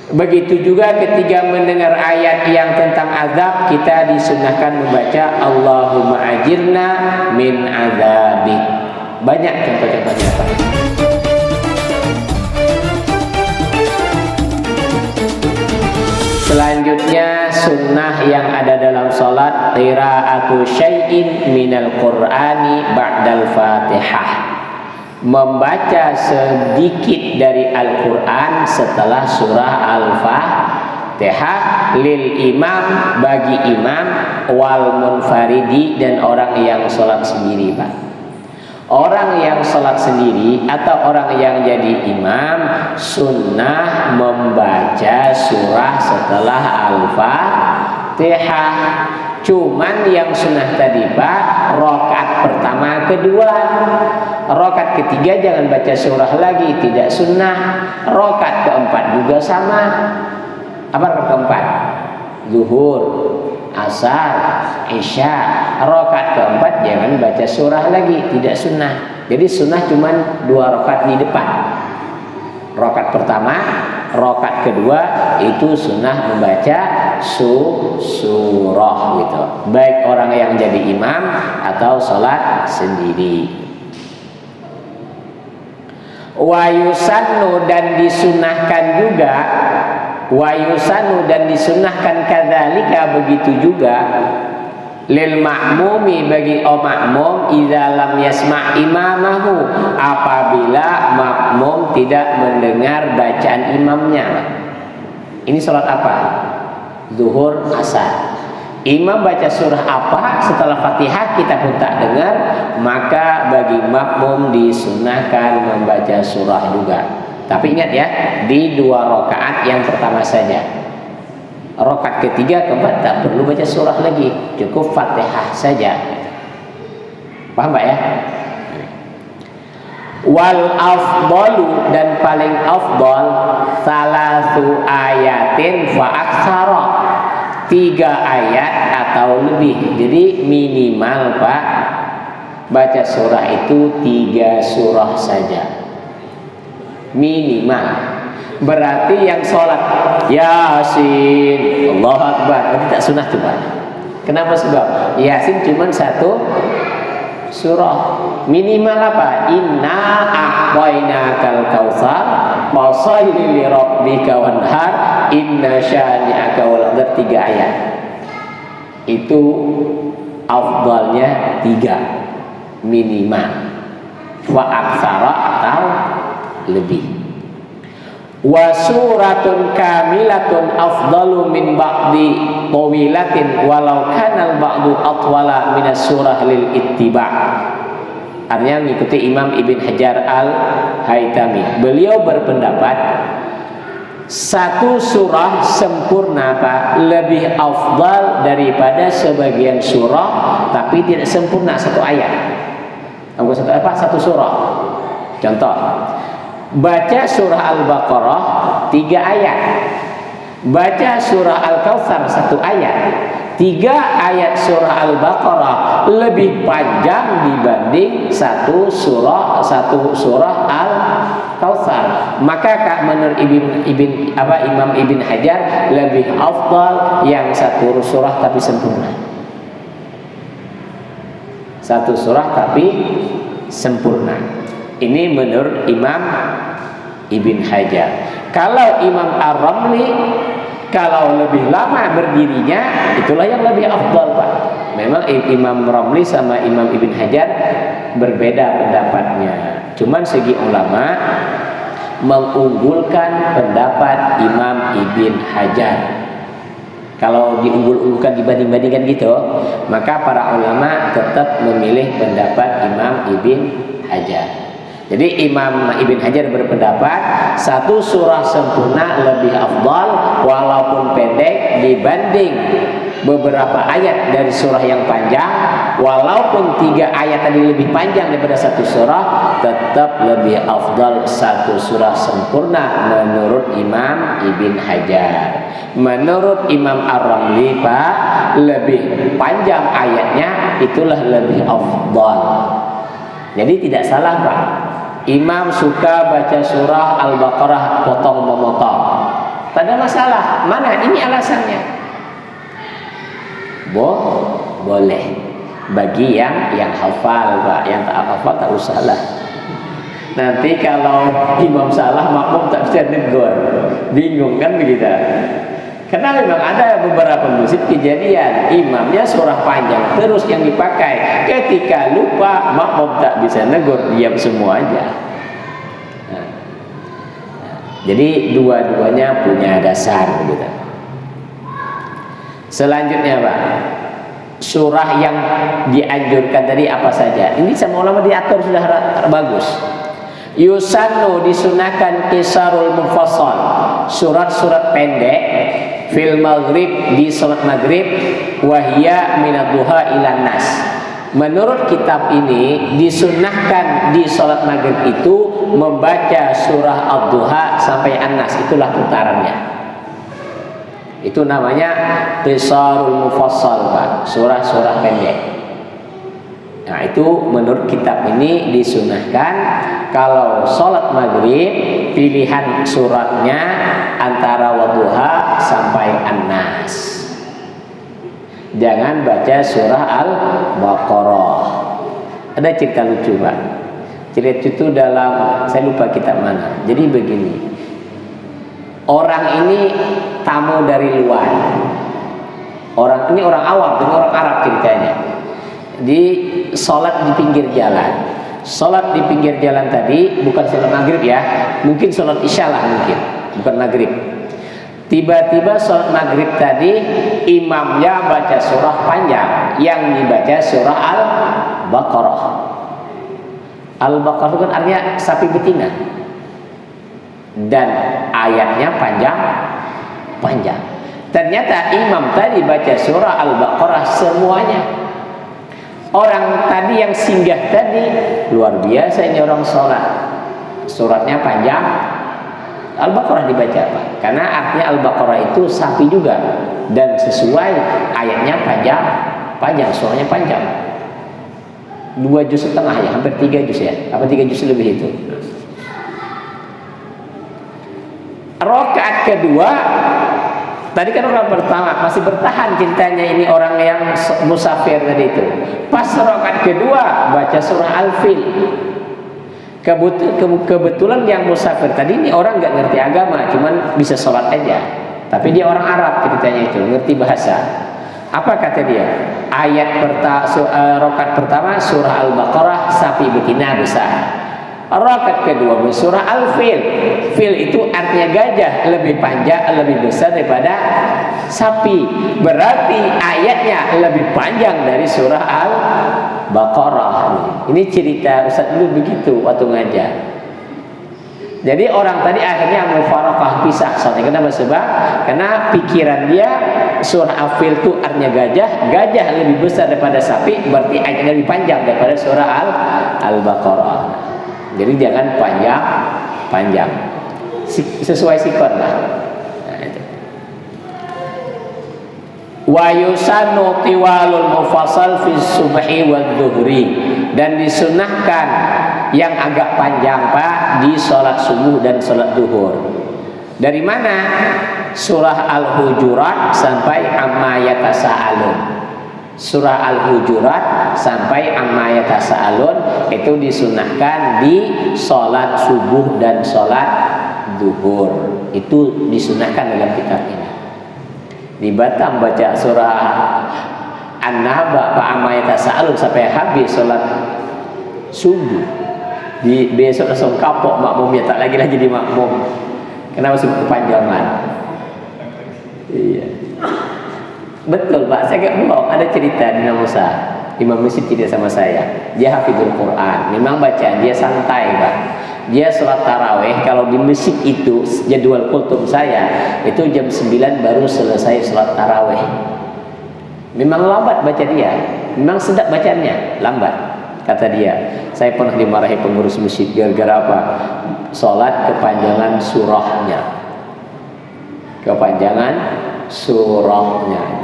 Begitu juga ketika mendengar ayat yang tentang azab, kita disunahkan membaca Allahumma ajirna min azabik. Banyak contoh-contohnya, Pak. Selanjutnya sunnah yang ada dalam salat qira'atu syai'in minal qur'ani ba'dal fatihah. Membaca sedikit dari Al-Quran setelah surah Al-Fatihah lil imam, bagi imam, wal munfaridi, dan orang yang sholat sendiri, Pak. Orang yang sholat sendiri atau orang yang jadi imam sunnah membaca surah setelah Al-Fatihah. Cuman yang sunnah tadi, Pak, rakaat pertama, kedua. Rakaat ketiga jangan baca surah lagi, tidak sunnah. Rakaat keempat juga sama. Apa rakaat keempat? Zuhur, asar, isya. Rakaat keempat jangan baca surah lagi, tidak sunnah. Jadi sunnah cuman 2 rakaat di depan. Rakaat pertama, rakaat kedua itu sunnah membaca surah gitu. Baik orang yang jadi imam atau sholat sendiri. Wa yusannu, dan disunahkan juga, wa yusannu, dan disunahkan kadzalika, begitu juga lil ma'mumi, bagi makmum, idza lam yasma' imamahu, apabila makmum tidak mendengar bacaan imamnya. Ini sholat apa? Zuhur, asar. Imam baca surah apa setelah Fatihah kita pun tak dengar, maka bagi makmum disunahkan membaca surah juga. Tapi ingat ya, di 2 rakaat yang pertama saja. Rakaat ketiga, keempat tak perlu baca surah lagi, cukup Fatihah saja. Paham Pak ya? Wal afdalu, dan paling afdal, salasu ayatin fa aksara, 3 ayat atau lebih. Jadi minimal, Pak, baca surah itu 3 surah saja. Minimal. Berarti yang sholat Yasin, Allahu Akbar, itu tak sunnah tuh, Pak. Kenapa sebab? Yasin cuma 1 surah. Minimal apa? Inna a'tainakal kautsar fasholli li rabbika wanhar inna syani'aka wal abtar, 3 ayat. Itu afdalnya 3 minimal. Wa aksara atau lebih. Wa suratun kamilatun afdalu min ba'di tawilatin walau kana al-ba'du atwala min as-surah lil ittiba'. Artinya mengikuti Imam Ibn Hajar Al-Haytami. Beliau berpendapat 1 surah sempurna, Pak, lebih afdal daripada sebagian surah tapi tidak sempurna 1 ayat. Apa? 1 surah. Contoh, baca surah Al-Baqarah 3 ayat, baca surah Al-Kautsar 1 ayat. 3 ayat surah Al-Baqarah lebih panjang dibanding 1 surah Al-Kautsar. Maka menurut Imam Ibn Hajar lebih afdal yang 1 surah tapi sempurna. 1 surah tapi sempurna. Ini menurut Imam Ibn Hajar. Kalau Imam Ar-Ramli, kalau lebih lama berdirinya, itulah yang lebih afdal, Pak. Memang Imam Ramli sama Imam Ibn Hajar berbeda pendapatnya. Cuman segi ulama mengunggulkan pendapat Imam Ibn Hajar. Kalau diunggul-unggulkan, dibanding-bandingkan gitu, maka para ulama tetap memilih pendapat Imam Ibn Hajar. Jadi Imam Ibn Hajar berpendapat 1 surah sempurna lebih afdal walaupun pendek dibanding beberapa ayat dari surah yang panjang. Walaupun 3 ayat tadi lebih panjang daripada 1 surah, tetap lebih afdal 1 surah sempurna menurut Imam Ibn Hajar. Menurut Imam Ar-Ramli, Pak, lebih panjang ayatnya itulah lebih afdal. Jadi tidak salah, Pak. Imam suka baca surah Al-Baqarah potong memotong, tak ada masalah. Mana? Ini alasannya. Boleh. Bagi yang hafal, Pak. Yang tak hafal tak usah lah. Nanti kalau imam salah, makmum tak bisa negur. Bingung kan begitu? Karena memang ada beberapa masjid kejadian imamnya surah panjang terus yang dipakai. Ketika lupa, makmum tak bisa negur, diam semua aja. Jadi dua-duanya punya dasar gitu. Selanjutnya Pak, surah yang dianjurkan tadi apa saja? Ini sama ulama diatur sudah bagus. Yusannu disunahkan kisarul mufassal, surat-surat pendek fil maghrib di salat maghrib, wahya minad duha ilan nas. Menurut kitab ini disunahkan di salat maghrib itu membaca surah ad-duha sampai an-nas, itulah putarannya. Itu namanya qisarul mufassal, Pak, surah-surah pendek. Nah, itu menurut kitab ini disunahkan kalau salat maghrib pilihan suratnya antara wadduha sampai an-nas. Jangan baca surah Al-Baqarah. Ada cerita lucu, Pak. Cerita itu dalam, saya lupa kitab mana. Jadi begini, orang ini tamu dari luar. Orang ini orang awam, ini orang Arab ceritanya. Di sholat di pinggir jalan. Sholat di pinggir jalan tadi bukan sholat maghrib ya, mungkin sholat isya lah mungkin, bukan maghrib. Tiba-tiba sholat maghrib tadi imamnya baca surah panjang, yang dibaca surah Al-Baqarah. Al-Baqarah itu kan artinya sapi betina, dan ayatnya panjang. Ternyata imam tadi baca surah Al-Baqarah semuanya. Orang tadi yang singgah tadi luar biasa, ini orang sholat, suratnya panjang. Al-Baqarah dibaca Pak, karena artinya Al-Baqarah itu sapi juga, dan sesuai ayatnya panjang, surahnya panjang. 2 juz setengah ya, hampir 3 juz ya, apa 3 juz lebih itu. Rakaat kedua tadi kan orang pertama masih bertahan cintanya ini orang yang musafir tadi itu. Pas rakaat kedua baca surah Al-Fil. Kebetulan yang musafir tadi ini orang nggak ngerti agama, cuman bisa sholat aja. Tapi dia orang Arab ceritanya itu, ngerti bahasa. Apa kata dia? Rakaat pertama surah Al-Baqarah sapi betina besar. Rakaat kedua surah Al-Fil. Fil itu artinya gajah, lebih panjang, lebih besar daripada sapi. Berarti ayatnya lebih panjang dari surah Al-Baqarah. Ini cerita Ustaz dulu begitu waktu ngajar. Jadi orang tadi akhirnya mufaraqah, pisah. Soalnya kenapa? Sebab karena pikiran dia surah Al-Fil itu artinya gajah lebih besar daripada sapi, berarti ayatnya lebih panjang daripada surah Al-Baqarah. Jadi jangan panjang, sesuai sikon lah. Nah, itu. Wa yusannu tiwalul mufassal fi subhi wad dhuhri, dan disunahkan yang agak panjang Pak di sholat subuh dan sholat duhur. Dari mana? Surah Al-Hujurat sampai Amma Yatasa'alun. Surah Al-Hujurat sampai Amma Yatasa'alun itu disunahkan di sholat subuh dan sholat duhur. Itu disunahkan dalam kitab ini. Di Batam baca surah An-Naba Amma Yatasa'alun sampai habis sholat subuh. Di besok langsung kapok makmumnya, tak lagi di makmum. Kenapa subuh kepanjangan? Iya. Betul Pak, saya gak bohong. Ada cerita di Musa, imam masjid cerita sama saya. Dia hafizul Quran, memang bacaan dia santai Pak. Dia sholat taraweh, kalau di masjid itu jadwal kultum saya itu jam 9 baru selesai sholat taraweh. Memang lambat baca dia, memang sedap bacanya, lambat. Kata dia, saya pernah dimarahi pengurus masjid gara-gara apa? Sholat kepanjangan surahnya. Kepanjangan surahnya.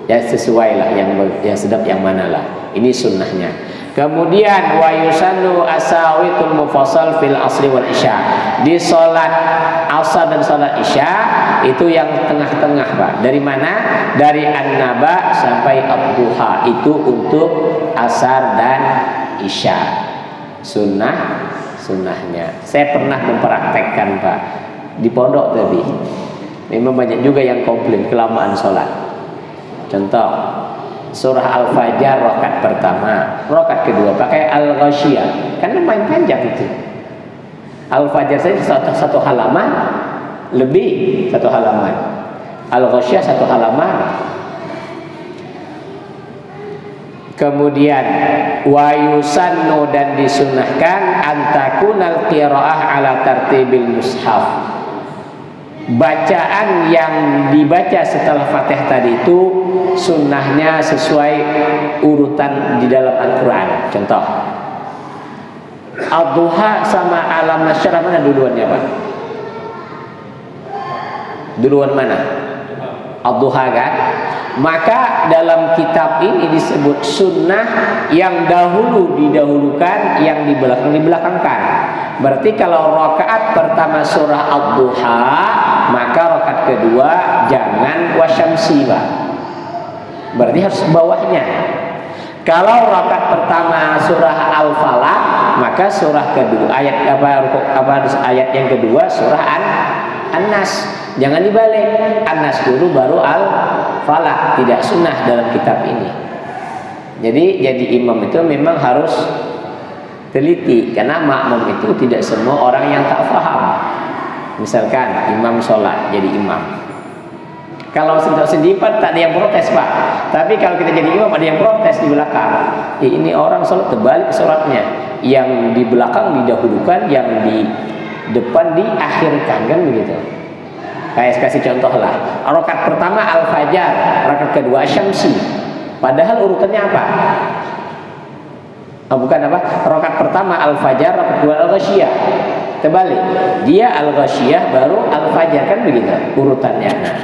Ya sesuai lah, yang sedap yang mana lah. Ini sunnahnya. Kemudian wa yusannu asawitul mufassal fil asri wal isya. Di sholat asar dan salat isya itu yang tengah-tengah Pak. Dari mana? Dari an-naba sampai ad-duha itu untuk asar dan isya. Sunnahnya. Saya pernah mempraktekkan Pak di pondok tadi. Memang banyak juga yang komplain kelamaan sholat. Contoh, surah Al-Fajr rakaat pertama, rakaat kedua pakai Al-Ghasyiyah, kan lumayan panjang itu. Al-Fajr saja satu halaman lebih, satu halaman. Al-Ghasyiyah satu halaman. Kemudian wa yusannu dan disunahkan antakunal qiraah ala tartibil mushaf. Bacaan yang dibaca setelah Fatihah tadi itu sunnahnya sesuai urutan di dalam Al-Quran. Contoh, Ad-Duha sama Alam Nasyrah mana duluannya Pak? Duluan mana? Ad-Duha kan? Maka dalam kitab ini disebut sunnah yang dahulu didahulukan, yang di belakang dibelakangkan. Berarti kalau rakaat pertama surah Ad-Duha, maka rakaat kedua jangan wasyamsi Pak. Berarti harus bawahnya. Kalau rakaat pertama surah Al-Falaq, maka surah kedua ayat ayat yang kedua surah An-Nas. Jangan dibalik. An-Nas dulu baru Al-Falaq. Tidak sunnah dalam kitab ini. Jadi imam itu memang harus teliti, karena makmum itu tidak semua orang yang tak faham. Misalkan imam sholat jadi imam, kalau sendiri tak ada yang protes Pak. Tapi kalau kita jadi imam ada yang protes di belakang. Ini orang sholat terbalik sholatnya, yang di belakang didahulukan, yang di depan diakhirkan, kan begitu. Kayak kasih contoh lah, rakaat pertama Al-Fajr, rakaat kedua Syamsi. Padahal urutannya apa? Bukan apa? Rakaat pertama Al-Fajr, rakaat kedua Al-Ghasyiyah. Terbalik. Dia Al-Ghasyiyah baru Al-Fajr, kan begitu urutannya. Nah,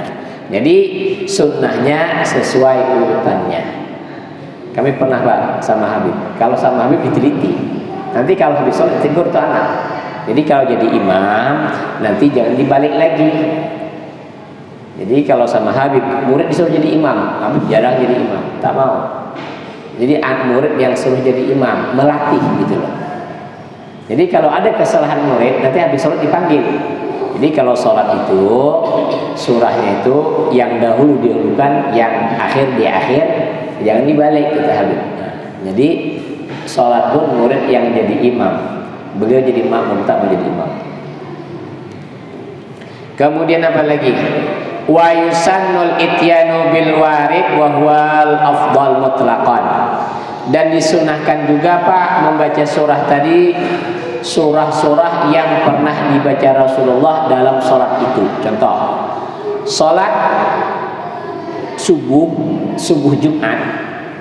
jadi sunnahnya sesuai urutannya. Kami pernah Pak sama Habib. Kalau sama Habib diteliti. Nanti kalau habis sholat tegur tuh anak. Jadi kalau jadi imam nanti jangan dibalik lagi. Jadi kalau sama Habib murid disuruh jadi imam, Habib jarang jadi imam, tak mau. Jadi murid yang suruh jadi imam, melatih gitu loh. Jadi kalau ada kesalahan murid, nanti habis sholat dipanggil. Jadi kalau sholat itu surahnya itu yang dahulu didahulukan, yang akhir di akhir, jangan dibalik kata Habib. Nah, jadi sholat pun murid yang jadi imam, beliau jadi makmum, tak menjadi imam. Kemudian apa lagi? Wa yusannul ityanu bil warid wa huwal afdal mutlaqan. Dan disunahkan juga Pak membaca surah tadi, surah-surah yang pernah dibaca Rasulullah dalam sholat itu. Contoh, sholat subuh Jumat,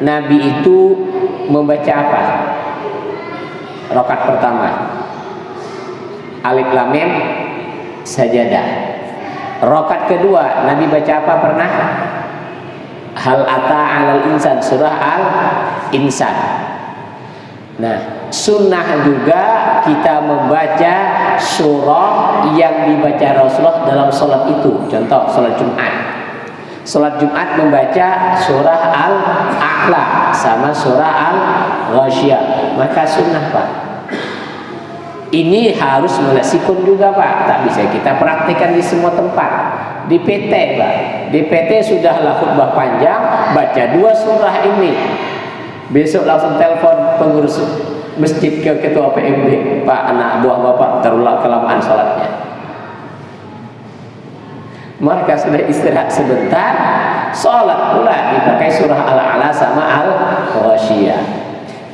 Nabi itu membaca apa? Rakaat pertama Alif Lam Mim Sajadah. Rakaat kedua Nabi baca apa pernah? Hal ata 'alal insan, surah Al-Insan. Nah, sunnah juga kita membaca surah yang dibaca Rasulullah dalam sholat itu. Contoh, sholat Jumat. Sholat Jumat membaca surah Al-A'la sama surah Al-Ghasyiyah. Maka sunnah Pak. Ini harus meleksikun juga Pak. Tak bisa kita praktikkan di semua tempat. Di PT Pak, di PT sudahlah khutbah panjang, baca 2 surah ini. Besok langsung telepon pengurus masjid ke ketua PMB, Pak, anak buah bapak terlalu kelamaan sholatnya. Maka sudah istirahat sebentar, sholat pula dipakai surah Al-A'la sama Al-Ghasyiyah.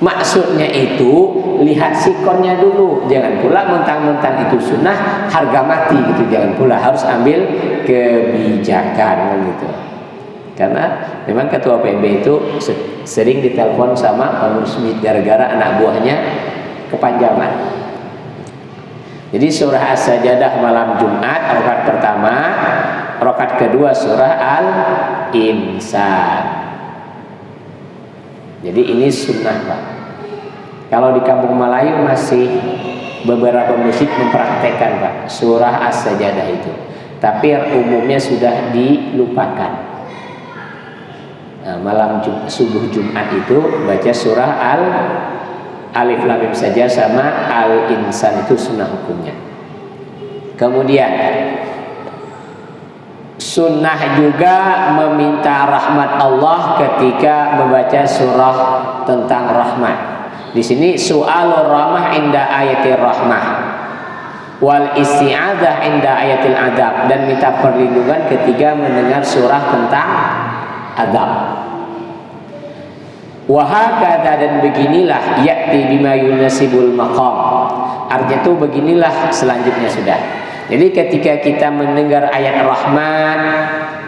Maksudnya itu lihat sikonnya dulu, jangan pula mentang-mentang itu sunnah harga mati gitu, jangan pula, harus ambil kebijakan gitu. Karena memang ketua PMB itu sering ditelepon sama pengurus masjid gara-gara anak buahnya kepanjangan. Jadi surah As-Sajadah malam Jumat rakaat pertama, rakaat kedua surah Al-Insan. Jadi ini sunnah Pak. Kalau di kampung Melayu masih beberapa masjid mempraktekkan Pak surah As-Sajdah itu, tapi umumnya sudah dilupakan. Nah, malam subuh Jumat itu baca surah Alif Lam Mim saja sama Al-Insan, itu sunnah hukumnya. Kemudian sunnah juga meminta rahmat Allah ketika membaca surah tentang rahmat. Di sini su'alur rahmah inda ayatir rahmah wal isti'adzah inda ayatil adab, dan minta perlindungan ketika mendengar surah tentang adab. Wahakadha, dan beginilah ya'ti bima yunasibul maqam. Artinya itu beginilah selanjutnya sudah. Jadi ketika kita mendengar ayat rahmat,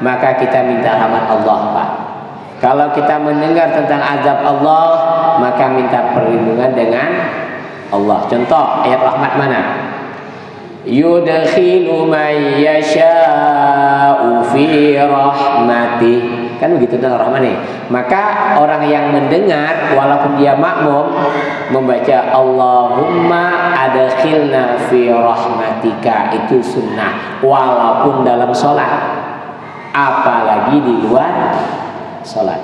maka kita minta rahmat Allah Pak. Kalau kita mendengar tentang azab Allah, maka minta perlindungan dengan Allah. Contoh ayat rahmat mana? Yudkhilu man yasha'u fi rahmatih. Kan begitu tentang rahmat nih. Maka orang yang mendengar walaupun dia makmum membaca Allahumma adkhilna fi rahmatika, itu sunnah walaupun dalam sholat, apalagi di luar sholat.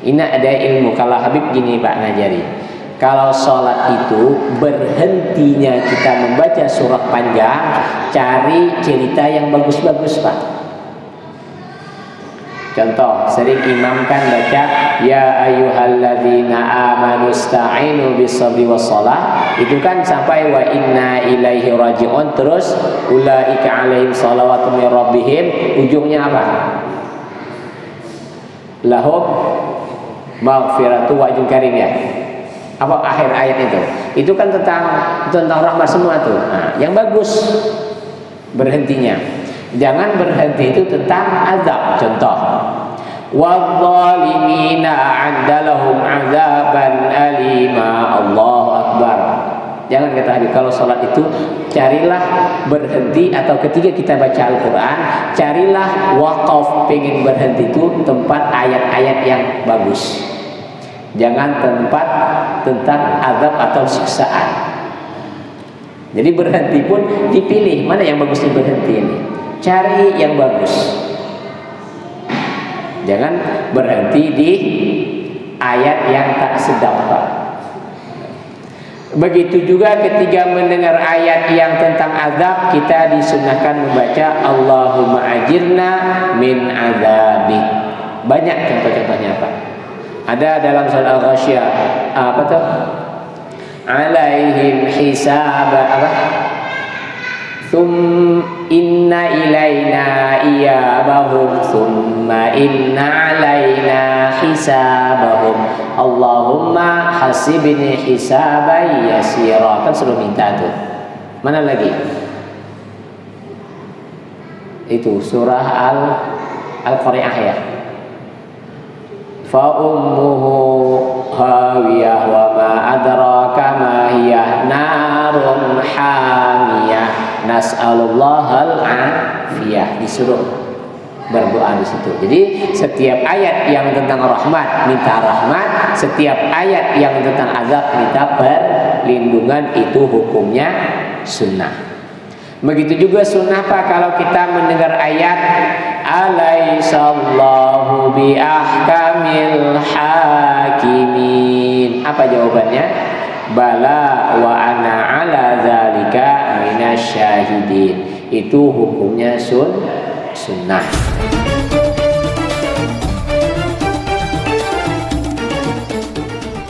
Ini ada ilmu. Kalau Habib gini Pak ngajari, kalau sholat itu berhentinya kita membaca surah panjang, cari cerita yang bagus-bagus Pak. Contoh, sering imam kan baca ya ayyuhalladzina amanu ista'inu bis-sabri was-shalah, itu kan sampai wa inna ilaihi raji'un, terus ulaika alaihim shalawatu mir rabbihim, ujungnya apa? Lahum maghfiratu wa ajrun karim ya. Apa akhir ayat itu? Itu kan tentang rahmat semua tuh. Nah, yang bagus berhentinya. Jangan berhenti itu tentang azab. Contoh, wadzalimina a'dalahum azaban alima. Allahu akbar. Jangan kata Habib, kalau sholat itu carilah berhenti, atau ketika kita baca Al-Quran carilah waqaf, pengen berhenti itu tempat ayat-ayat yang bagus. Jangan tempat tentang azab atau siksaan. Jadi berhenti pun dipilih mana yang bagus berhenti ini. Cari yang bagus. Jangan berhenti di ayat yang tak sedap Pak. Begitu juga ketika mendengar ayat yang tentang azab, kita disunahkan membaca Allahumma ajirna min azabik. Banyak contoh-contohnya Pak. Ada dalam surah Al-Ghasyiyah apa tuh? Alaihim hisab apa? Inna ilaina iyabahum thumma inna alaina hisabahum. Allahumma hasibni hisaban yasira. Kan suruh minta tuh. Mana lagi? Itu surah Al-Qari'ah ya. Fa ummuhu hawiyah wa ma adraka ma hiya narun hamiyah nas'alullahal afiyah. Disuruh berdoa di situ. Jadi setiap ayat yang tentang rahmat minta rahmat, setiap ayat yang tentang azab minta perlindungan, itu hukumnya sunnah. Begitu juga sunnah Pak kalau kita mendengar ayat alaihissallahu bi ahkamil hakimin. Apa jawabannya? Bala wa ana ala zalika minasyahidin. Itu hukumnya sunnah.